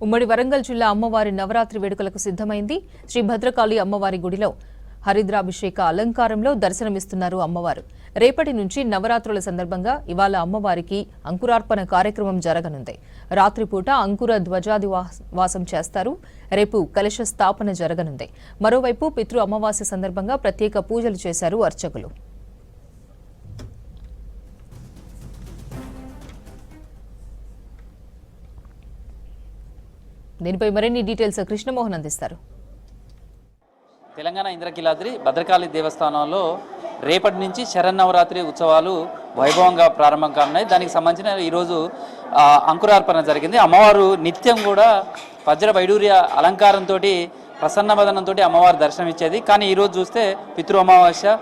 ఉమ్మడి వరంగల్ జిల్లా అమ్మవారి నవరాత్రి వేడుకలకు సిద్ధమైంది. శ్రీ భద్రకాళి అమ్మవారి గుడిలో హరిద్రాభిషేక అలంకారంలో దర్శనమిస్తున్నారు అమ్మవారు. రేపటి నుంచి నవరాత్రుల సందర్భంగా ఇవాళ అమ్మవారికి అంకురార్పణ కార్యక్రమం జరగనుంది. రాత్రిపూట అంకుర ధ్వజాదివాసం చేస్తారు. రేపు కలశ స్థాపన జరగనుంది. మరోవైపు పితృ అమావాస్య సందర్భంగా ప్రత్యేక పూజలు చేశారు అర్చకులు. దీనిపై మరిన్ని డీటెయిల్స్ కృష్ణమోహన్ అందిస్తారు. తెలంగాణ ఇంద్రకీలాద్రి భద్రకాళి దేవస్థానంలో రేపటి నుంచి శరన్నవరాత్రి ఉత్సవాలు వైభవంగా ప్రారంభం కానున్నాయి. దానికి సంబంధించిన ఈరోజు అంకురార్పణ జరిగింది. అమ్మవారు నిత్యం కూడా వజ్ర వైడూర్య అలంకారంతో ప్రసన్నవదనంతో అమ్మవారు దర్శనం ఇచ్చేది. కానీ ఈరోజు చూస్తే పితృ అమావాస్య,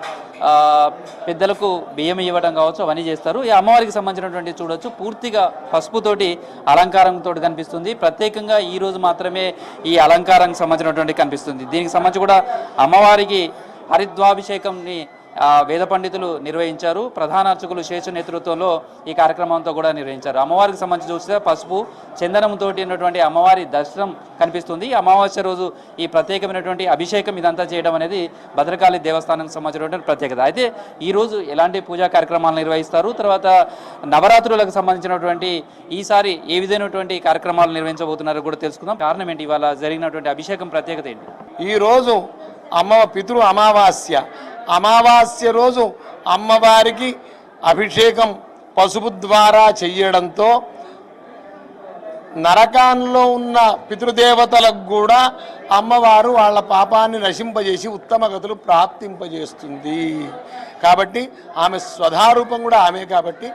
పెద్దలకు బియ్యం ఇవ్వడం కావచ్చు, అవన్నీ చేస్తారు. ఈ అమ్మవారికి సంబంధించినటువంటి చూడొచ్చు పూర్తిగా పసుపుతోటి అలంకారంతో కనిపిస్తుంది. ప్రత్యేకంగా ఈరోజు మాత్రమే ఈ అలంకారానికి సంబంధించినటువంటి కనిపిస్తుంది. దీనికి సంబంధించి కూడా అమ్మవారికి హరిద్వాభిషేకంని వేద పండితులు నిర్వహించారు. ప్రధాన అర్చకులు శేషు నేతృత్వంలో ఈ కార్యక్రమంతో కూడా నిర్వహించారు. అమ్మవారికి సంబంధించి చూస్తే పసుపు చందనంతో ఉన్నటువంటి అమ్మవారి దర్శనం కనిపిస్తుంది. అమావాస్య రోజు ఈ ప్రత్యేకమైనటువంటి అభిషేకం ఇదంతా చేయడం అనేది భద్రకాళి దేవస్థానానికి సంబంధించినటువంటి ప్రత్యేకత. అయితే ఈరోజు ఎలాంటి పూజా కార్యక్రమాలు నిర్వహిస్తారు, తర్వాత నవరాత్రులకు సంబంధించినటువంటి ఈసారి ఏ విధమైనటువంటి కార్యక్రమాలు నిర్వహించబోతున్నారో కూడా తెలుసుకుందాం. కారణం ఏంటి, ఇవాళ జరిగినటువంటి అభిషేకం ప్రత్యేకత ఏంటి? ఈరోజు పితృ అమావాస్య రోజు అమ్మవారికి అభిషేకం పసుపు ద్వారా చెయ్యడంతో నరకాల్లో ఉన్న పితృదేవతలకు కూడా అమ్మవారు వాళ్ళ పాపాన్ని నశింపజేసి ఉత్తమ గతులు ప్రాప్తింపజేస్తుంది. కాబట్టి ఆమె స్వధారూపం కూడా ఆమె. కాబట్టి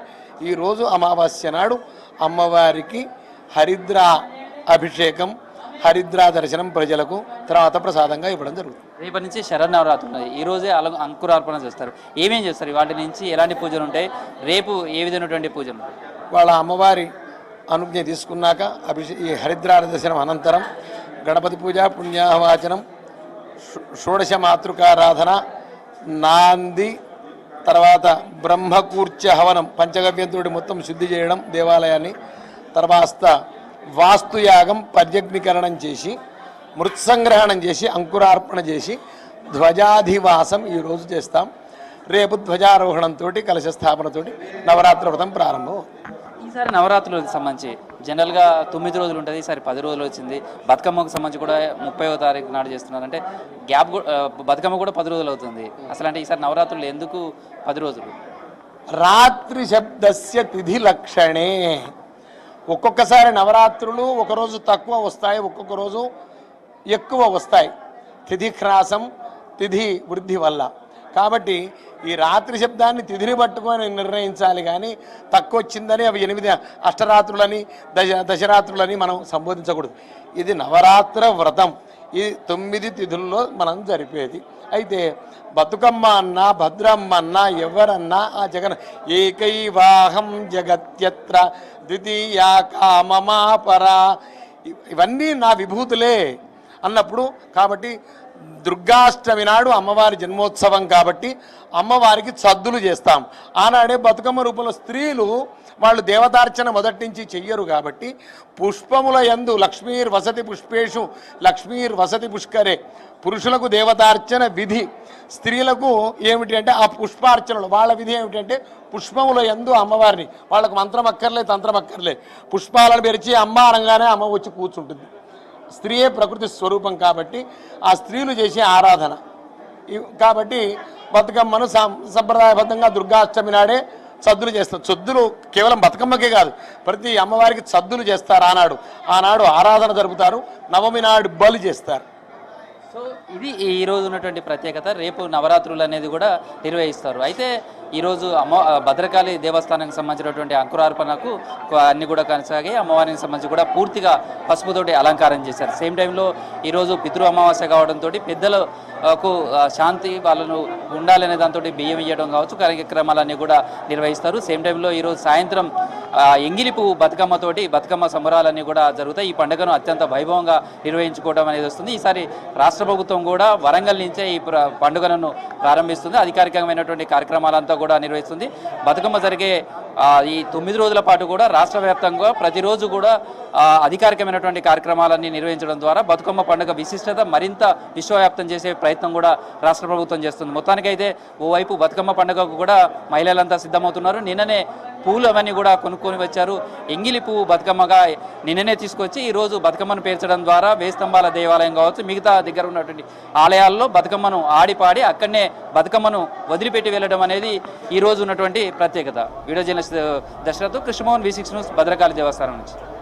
ఈరోజు అమావాస్య నాడు అమ్మవారికి హరిద్రా అభిషేకం, హరిద్రా దర్శనం ప్రజలకు తర్వాత ప్రసాదంగా ఇవ్వడం జరుగుతుంది. రేపటి నుంచి శరన్నవరాత్రులు, ఈ రోజే అంకురార్పణ చేస్తారు. ఏమేం చేస్తారు? వాటి నుంచి ఎలాంటి పూజలు ఉంటాయి? రేపు ఏ విధమైనటువంటి పూజలు? వాళ్ళ అమ్మవారి అనుజ్ఞ తీసుకున్నాక ఈ హరిద్రా దర్శనం అనంతరం గణపతి పూజ, పుణ్యాహవాచనం, షోడశ మాతృకారాధన, నాంది, తర్వాత బ్రహ్మకూర్చ హవనం, పంచగవ్యంతో మొత్తం శుద్ధి చేయడం దేవాలయాన్ని, తర్వాత వాస్తుయాగం పర్యగ్నికరణం చేసి మృత్సంగ్రహణం చేసి అంకురార్పణ చేసి ధ్వజాధివాసం ఈరోజు చేస్తాం. రేపు ధ్వజారోహణంతో కలశ స్థాపనతో నవరాత్రి వ్రతం ప్రారంభం. ఈసారి నవరాత్రులకు సంబంధించి జనరల్గా 9 రోజులు ఉంటుంది, ఈసారి 10 రోజులు వచ్చింది. బతుకమ్మకు సంబంధించి కూడా 30వ తారీఖు నాడు చేస్తున్నారు. అంటే గ్యాప్ బతుకమ్మ కూడా 10 రోజులు అవుతుంది. అసలు అంటే ఈసారి నవరాత్రులు ఎందుకు 10 రోజులు? రాత్రి శబ్దస్య తిథి లక్షణే. ఒక్కొక్కసారి నవరాత్రులు ఒకరోజు తక్కువ వస్తాయి, ఒక్కొక్క రోజు ఎక్కువ వస్తాయి, తిథి హ్రాసం, తిథి వృద్ధి వల్ల. కాబట్టి ఈ రాత్రి శబ్దాన్ని తిథిని పట్టుకొని నిర్ణయించాలి, కానీ తక్కువ వచ్చిందని అవి 8 అష్టరాత్రులని దశరాత్రులని మనం సంబోధించకూడదు. ఇది నవరాత్ర వ్రతం, ఇది 9 తిథుల్లో మనం జరిపేది. అయితే బతుకమ్మ అన్నా భద్రమ్మ అన్నా ఎవరన్నా ఆ జగన్ ఏకైవాహం జగత్యత్ర ద్వితీయా కామమాపరా, ఇవన్నీ నా విభూతులే అన్నప్పుడు, కాబట్టి దుర్గాష్టమి నాడు అమ్మవారి జన్మోత్సవం కాబట్టి అమ్మవారికి సద్దులు చేస్తాం. ఆనాడే బతుకమ్మ రూపంలో స్త్రీలు వాళ్ళు దేవతార్చన మొదటి నుంచి చెయ్యరు కాబట్టి పుష్పముల యందు లక్ష్మీర్ వసతి పుష్పేషు లక్ష్మీర్ వసతి పుష్కరే, పురుషులకు దేవతార్చన విధి, స్త్రీలకు ఏమిటి అంటే ఆ పుష్పార్చనలు వాళ్ళ విధి ఏమిటంటే పుష్పముల యందు అమ్మవారిని, వాళ్ళకు మంత్రం అక్కర్లే, తంత్రం అక్కర్లే, పుష్పాలను పెరిచి అమ్మ అనగానే అమ్మ వచ్చి కూర్చుంటుంది. స్త్రీయే ప్రకృతి స్వరూపం కాబట్టి ఆ స్త్రీలు చేసే ఆరాధన. కాబట్టి బతుకమ్మను సంప్రదాయబద్ధంగా దుర్గాష్టమి నాడే సద్దులు చేస్తారు. సద్దులు కేవలం బతుకమ్మకే కాదు, ప్రతి అమ్మవారికి సద్దులు చేస్తారు. ఆనాడు ఆరాధన జరుపుతారు, నవమి నాడు బలి చేస్తారు. సో ఇది ఈరోజు ఉన్నటువంటి ప్రత్యేకత. రేపు నవరాత్రులు అనేది కూడా నిర్వహిస్తారు. అయితే ఈరోజు భద్రకాళి దేవస్థానానికి సంబంధించినటువంటి అంకురార్పణకు అన్ని కూడా కొనసాగాయి. అమ్మవారికి సంబంధించి కూడా పూర్తిగా పసుపుతోటి అలంకారం చేశారు. సేమ్ టైంలో ఈరోజు పితృ అమావాస్య కావడంతో పెద్దలకు శాంతి వాళ్ళను ఉండాలనే దాంతో బియ్యం ఇవ్వడం కావచ్చు కార్యక్రమాలన్నీ కూడా నిర్వహిస్తారు. సేమ్ టైంలో ఈరోజు సాయంత్రం ఎంగిలిపు బతుకమ్మతోటి బతుకమ్మ సంబరాలన్నీ కూడా జరుగుతాయి. ఈ పండుగను అత్యంత వైభవంగా నిర్వహించుకోవడం అనేది వస్తుంది. ఈసారి రాష్ట్ర ప్రభుత్వం కూడా వరంగల్ నుంచే ఈ పండుగలను ప్రారంభిస్తుంది. అధికారికమైనటువంటి కార్యక్రమాలంతా అంతా కూడా నిర్వహిస్తుంది. బతుకమ్మ జరిగే ఈ 9 రోజుల పాటు కూడా రాష్ట్ర వ్యాప్తంగా ప్రతిరోజు కూడా అధికారికమైనటువంటి కార్యక్రమాలన్నీ నిర్వహించడం ద్వారా బతుకమ్మ పండుగ విశిష్టత మరింత విశ్వవ్యాప్తం చేసే ప్రయత్నం కూడా రాష్ట్ర ప్రభుత్వం చేస్తుంది. మొత్తానికైతే ఓవైపు బతుకమ్మ పండుగకు కూడా మహిళలంతా సిద్ధమవుతున్నారు. నిన్ననే పూలు అవన్నీ కూడా కొనుక్కొని వచ్చారు. ఎంగిలి పువ్వు బతుకమ్మగా నిన్ననే తీసుకొచ్చి ఈరోజు బతుకమ్మను పేర్చడం ద్వారా వేస్తంబాల దేవాలయం కావచ్చు, మిగతా దగ్గర ఉన్నటువంటి ఆలయాల్లో బతుకమ్మను ఆడిపాడి అక్కడనే బతుకమ్మను వదిలిపెట్టి వెళ్ళడం అనేది ఈ రోజు ఉన్నటువంటి ప్రత్యేకత. Video journalist Dashrath, Krishnamohan, V6 news, Bhadrakali దేవస్థానం నుంచి.